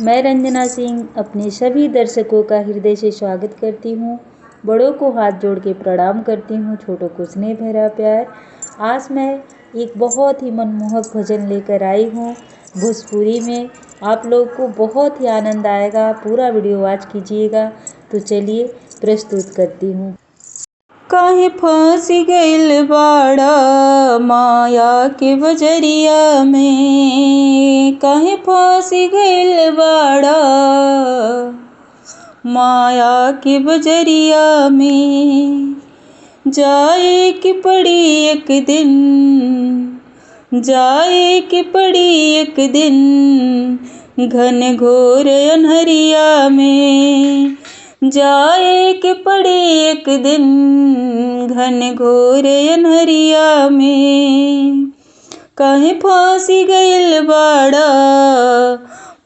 मैं रंजना सिंह अपने सभी दर्शकों का हृदय से स्वागत करती हूँ। बड़ों को हाथ जोड़ के प्रणाम करती हूँ, छोटों को स्नेह भरा प्यार। आज मैं एक बहुत ही मनमोहक भजन लेकर आई हूँ भोजपुरी में। आप लोग को बहुत ही आनंद आएगा, पूरा वीडियो वॉच कीजिएगा। तो चलिए प्रस्तुत करती हूँ। काहे फंस गइल बाड़ा माया के बजरिया में, काहे फंस गइल बाड़ा माया के बजरिया में। जाए कि पड़ी एक दिन, जाए कि पड़ी एक दिन, घन घोर अन्हरिया में। जाए कि पड़ी एक दिन, घन घोर अन्हरिया में। काहे फांसी गइल बाड़ा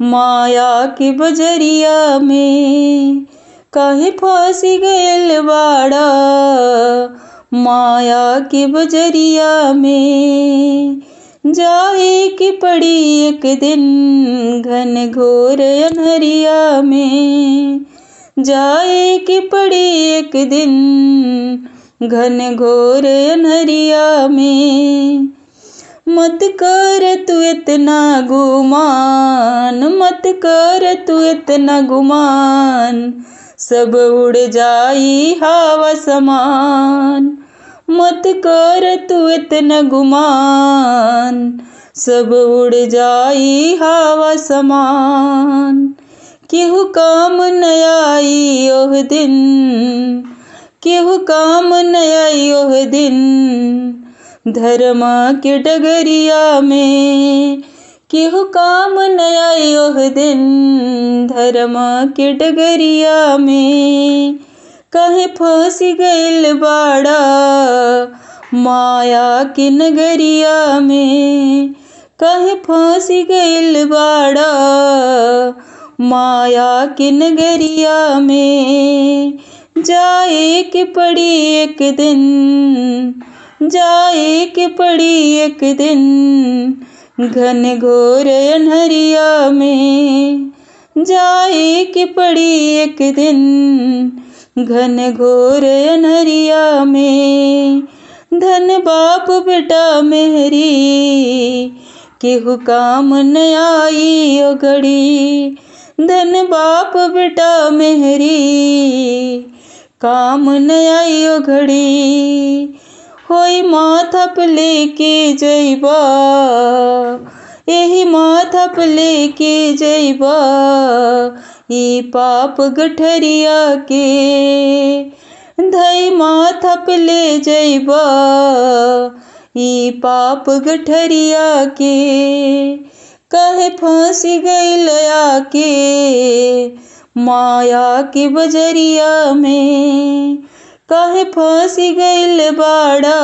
माया के बजरिया में, काहे फांसी गइल बाड़ा माया के बजरिया में। जाए कि पड़ी एक दिन, घन घोर अन्हरिया में। जाए कि पड़ी एक दिन, घन घोर अन्हरिया में। मत कर तू इतना गुमान, मत कर तू इतना गुमान, सब उड़ जाई हवा समान। मत कर तू इतना गुमान, सब उड़ जाई हवा समान। केहू काम न आई ओह दिन, केहू काम न आई ओह दिन, धर्म के डगरिया में। केहू काम न आई ओह दिन, धर्म के डगरिया में। काहे फांसी गइल बाड़ा माया के नगरिया में। काहे फांसी गइल बाड़ा माया के नगरिया में। जाए कि पड़ी एक दिन, जाए कि पड़ी एक दिन, घन घोर अन्हरिया में। जाए कि पड़ी एक दिन, घन घोर अन्हरिया में। धन बाप बेटा मेहरी, केहू काम न आई ओ घड़ी। धन बाप बेटा मेहरी, काम न आई ओ घड़ी। होई माथा पे लेके जइबा, एही माथा पे लेके जइबा, ई पाप गठरिया के। धई माथा पे ले जइबा, ई पाप गठरिया के। काहे फांसी गइल आके माया के बजरिया में। काहे फांसी गइल बाड़ा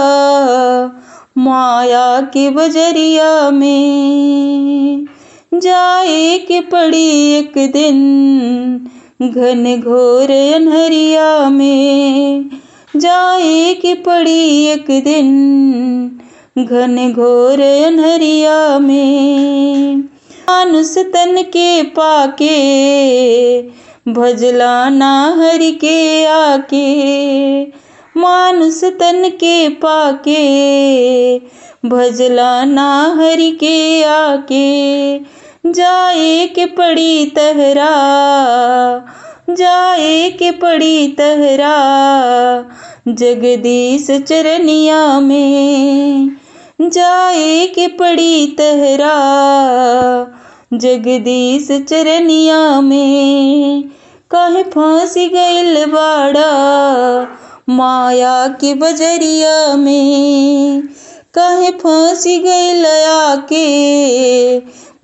माया के बजरिया में। जाए कि पड़ी एक दिन, घन घोर अन्हरिया में। जाए कि पड़ी एक दिन, घन घोर अन्हरिया में। मानुष तन के पाके, भजला ना हरि के आके। मानुष तन के पाके, भजला ना हरि के आके। जाए कि पड़ी तहरा, जाए कि पड़ी तहरा, जगदीश चरनिया में। जाए कि पड़ी तहरा, जगदीश चरनिया में। काहे फांसी गइल बाड़ा माया के बजरिया में। काहे फांसी गइल आके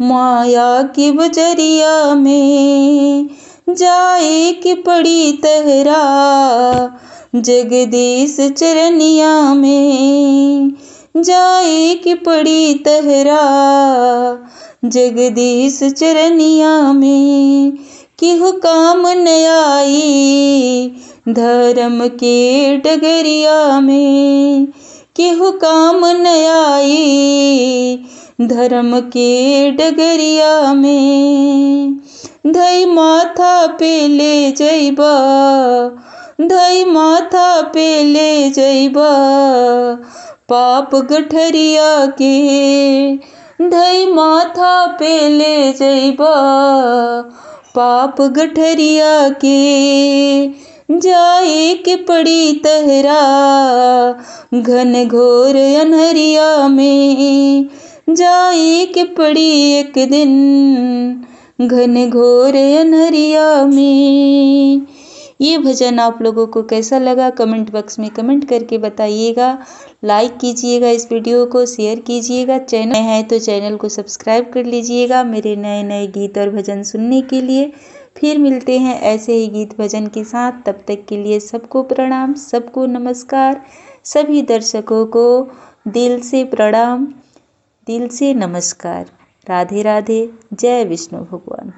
माया के बजरिया में। जाए कि पड़ी तहरा, जगदीश चरनिया में। जाए कि पड़ी तहरा, जगदीश चरनिया में। केहू काम न आई धर्म के डगरिया में। केहू काम न आई धर्म के डगरिया में। धई माथा पे ले जइबा, धई माथा पे ले जइबा पाप गठरिया के, धई माथा पे ले जइबा पाप गठरिया के, जाए के पड़ी तहरा घन घोर अनहरिया में, जाए के पड़ी एक दिन घन घोर अनहरिया में। ये भजन आप लोगों को कैसा लगा कमेंट बॉक्स में कमेंट करके बताइएगा। लाइक कीजिएगा, इस वीडियो को शेयर कीजिएगा। चैनल है तो चैनल को सब्सक्राइब कर लीजिएगा मेरे नए नए गीत और भजन सुनने के लिए। फिर मिलते हैं ऐसे ही गीत भजन के साथ। तब तक के लिए सबको प्रणाम, सबको नमस्कार। सभी दर्शकों को दिल से प्रणाम, दिल से नमस्कार। राधे राधे। जय विष्णु भगवान।